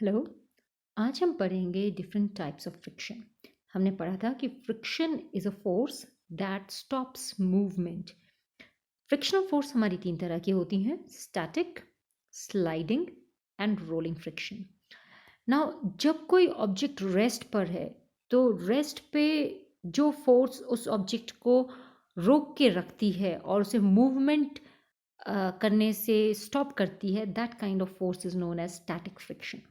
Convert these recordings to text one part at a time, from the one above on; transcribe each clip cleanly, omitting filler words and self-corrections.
Hello. आज हम पढ़ेंगे डिफरेंट टाइप्स ऑफ फ्रिक्शन। हमने पढ़ा था कि friction is a force that stops movement. Frictional force हमारी तीन तरह की होती हैं: static, sliding and rolling friction. Now जब कोई ऑब्जेक्ट रेस्ट पर है तो रेस्ट पे जो फोर्स उस ऑब्जेक्ट को रोक के रखती है और उसे मूवमेंट करने से स्टॉप करती है, that kind of force is known as static friction.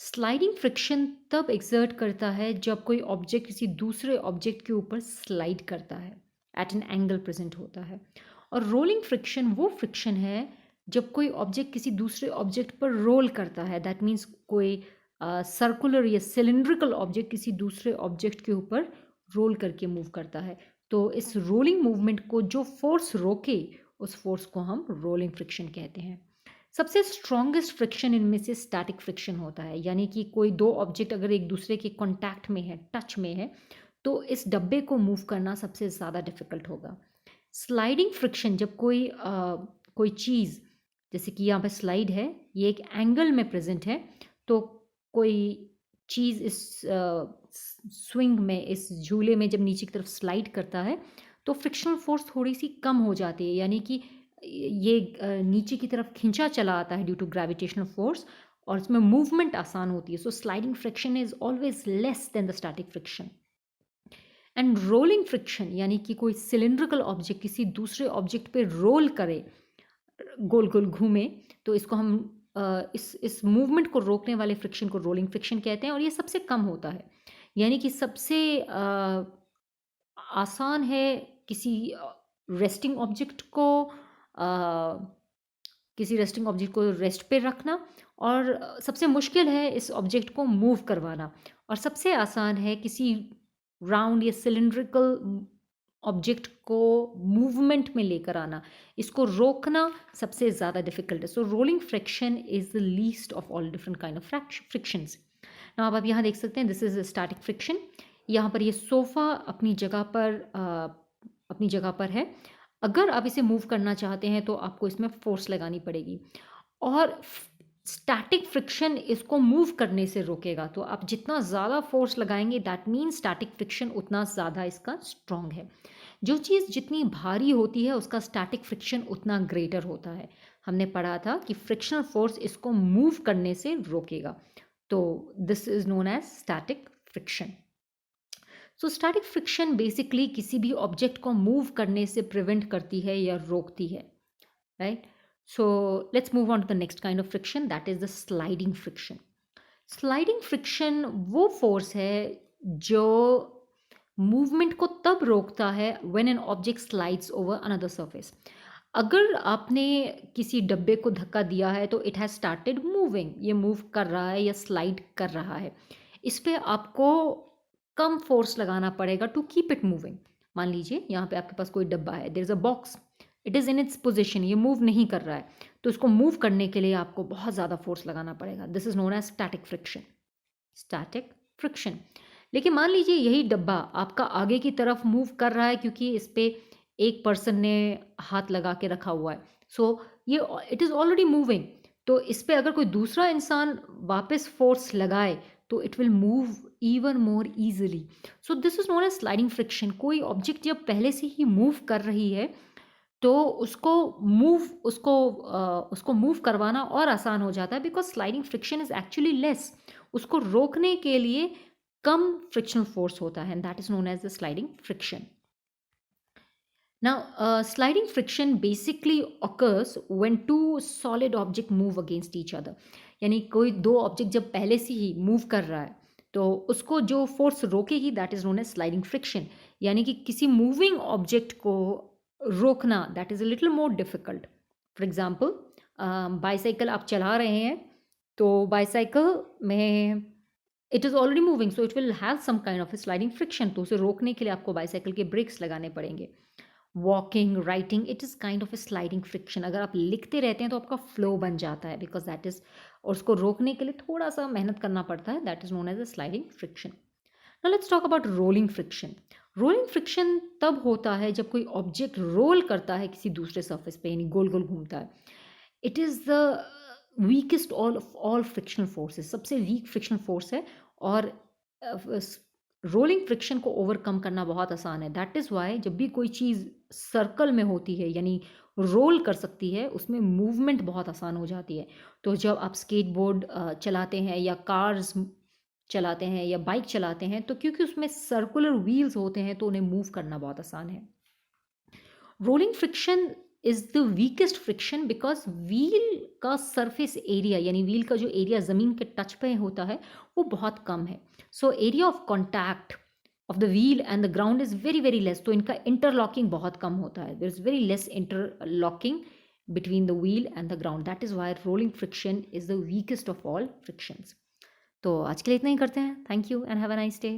Sliding friction तब एक्सर्ट करता है जब कोई ऑब्जेक्ट किसी दूसरे ऑब्जेक्ट के ऊपर स्लाइड करता है, एट एन एंगल प्रेजेंट होता है। और रोलिंग फ्रिक्शन वो फ्रिक्शन है जब कोई ऑब्जेक्ट किसी दूसरे ऑब्जेक्ट पर रोल करता है। दैट मीन्स कोई सर्कुलर या सिलिंड्रिकल ऑब्जेक्ट किसी दूसरे ऑब्जेक्ट के ऊपर रोल करके मूव करता है। तो इस रोलिंग मूवमेंट को जो फोर्स रोके, उस फोर्स को हम रोलिंग फ्रिक्शन कहते हैं। सबसे स्ट्रॉन्गेस्ट फ्रिक्शन इनमें से स्टैटिक फ्रिक्शन होता है, यानी कि कोई दो ऑब्जेक्ट अगर एक दूसरे के कांटेक्ट में है, टच में है, तो इस डब्बे को मूव करना सबसे ज़्यादा डिफिकल्ट होगा। स्लाइडिंग फ्रिक्शन जब कोई चीज़, जैसे कि यहाँ पे स्लाइड है, ये एक एंगल में प्रेजेंट है, तो कोई चीज़ इस स्विंग में, इस झूले में जब नीचे की तरफ स्लाइड करता है तो फ्रिक्शनल फोर्स थोड़ी सी कम हो जाती है, यानी कि ये नीचे की तरफ खींचा चला आता है ड्यू टू ग्रेविटेशनल फोर्स, और इसमें मूवमेंट आसान होती है। So sliding friction is always less than the static friction. And rolling friction यानी कि कोई सिलिंड्रिकल ऑब्जेक्ट किसी दूसरे ऑब्जेक्ट पे रोल करे, गोल गोल घूमे, तो इसको हम इस मूवमेंट को रोकने वाले फ्रिक्शन को रोलिंग फ्रिक्शन कहते हैं, और ये सबसे कम होता है। यानी कि सबसे आसान है किसी रेस्टिंग ऑब्जेक्ट को किसी रेस्टिंग ऑब्जेक्ट को रेस्ट पे रखना, और सबसे मुश्किल है इस ऑब्जेक्ट को मूव करवाना, और सबसे आसान है किसी राउंड या सिलिंड्रिकल ऑब्जेक्ट को मूवमेंट में लेकर आना। इसको रोकना सबसे ज़्यादा डिफिकल्ट है। So rolling friction is the least of all different kind of frictions. ना आप यहाँ देख सकते हैं, दिस इज स्टैटिक फ्रिक्शन। यहाँ पर ये सोफ़ा अपनी जगह पर है। अगर आप इसे मूव करना चाहते हैं तो आपको इसमें फोर्स लगानी पड़ेगी, और स्टैटिक फ्रिक्शन इसको मूव करने से रोकेगा। तो आप जितना ज़्यादा फोर्स लगाएंगे, दैट मीन स्टैटिक फ्रिक्शन उतना ज़्यादा इसका स्ट्रॉन्ग है। जो चीज़ जितनी भारी होती है उसका स्टैटिक फ्रिक्शन उतना ग्रेटर होता है। हमने पढ़ा था कि फ्रिक्शनल फोर्स इसको मूव करने से रोकेगा, तो this is known as static friction. So static friction basically किसी भी ऑब्जेक्ट को मूव करने से प्रिवेंट करती है या रोकती है, right? So let's move on to the next kind of friction, that is the sliding friction. Sliding friction वो फोर्स है जो मूवमेंट को तब रोकता है when an object slides over another surface. अगर आपने किसी डब्बे को धक्का दिया है तो इट हैज़ स्टार्टेड मूविंग, ये मूव कर रहा है या स्लाइड कर रहा है, इस पे आपको कम फोर्स लगाना पड़ेगा टू कीप इट मूविंग। मान लीजिए यहाँ पे आपके पास कोई डब्बा है, there is a box, it is in its position, ये मूव नहीं कर रहा है, तो इसको मूव करने के लिए आपको बहुत ज़्यादा फोर्स लगाना पड़ेगा। This is known as static friction. Static friction. लेकिन मान लीजिए यही डब्बा आपका आगे की तरफ मूव कर रहा है, क्योंकि इस पे एक पर्सन ने हाथ लगा के रखा हुआ है, सो ये इट इज़ ऑलरेडी मूविंग। तो इस पे अगर कोई दूसरा इंसान वापस फोर्स लगाए तो it will move even more easily. So this is known as sliding friction. कोई ऑब्जेक्ट जब पहले से ही मूव कर रही है तो उसको मूव करवाना और आसान हो जाता है, because sliding friction is actually less. उसको रोकने के लिए कम फ्रिक्शनल फोर्स होता है, and that is known as the sliding friction. Now, sliding friction basically occurs when two solid object move against each other. यानी कोई दो ऑब्जेक्ट जब पहले से ही मूव कर रहा है तो उसको जो फोर्स रोकेगी, that is known as sliding friction. यानी कि किसी मूविंग ऑब्जेक्ट को रोकना, that is a little more difficult. For example, bicycle आप चला रहे हैं, तो बाईसाइकिल में it is already moving, so it will have some kind of sliding friction. तो उसे रोकने के लिए आपको बाईसाइकिल के ब्रेक्स लगाने पड़ेंगे। Walking, writing, it is kind of A sliding friction. अगर आप लिखते रहते हैं तो आपका फ्लो बन जाता है, बिकॉज दैट इज, और उसको रोकने के लिए थोड़ा सा मेहनत करना पड़ता है, that is known as a sliding friction. Now let's talk about rolling friction. Rolling friction तब होता है जब कोई ऑब्जेक्ट रोल करता है किसी दूसरे सरफेस पे, यानी गोल गोल घूमता है। It is the weakest all frictional forces, सबसे वीक फ्रिक्शनल फोर्स है और रोलिंग फ्रिक्शन को ओवरकम करना बहुत आसान है। दैट इज़ वाई जब भी कोई चीज़ सर्कल में होती है यानी रोल कर सकती है, उसमें मूवमेंट बहुत आसान हो जाती है। तो जब आप स्केटबोर्ड चलाते हैं या कार्स चलाते हैं या बाइक चलाते हैं, तो क्योंकि उसमें सर्कुलर व्हील्स होते हैं तो उन्हें मूव करना बहुत आसान है। Rolling friction is the weakest friction because wheel का सरफेस एरिया यानी व्हील का जो एरिया ज़मीन के टच पे होता है वो बहुत कम है। So area of contact of the wheel and the ground is very very less, तो इनका इंटरलॉकिंग बहुत कम होता है। There is very less interlocking between the wheel and the ground. That is why rolling friction is the weakest of all frictions. तो आज के लिए इतना ही करते हैं। Thank you and have a nice day.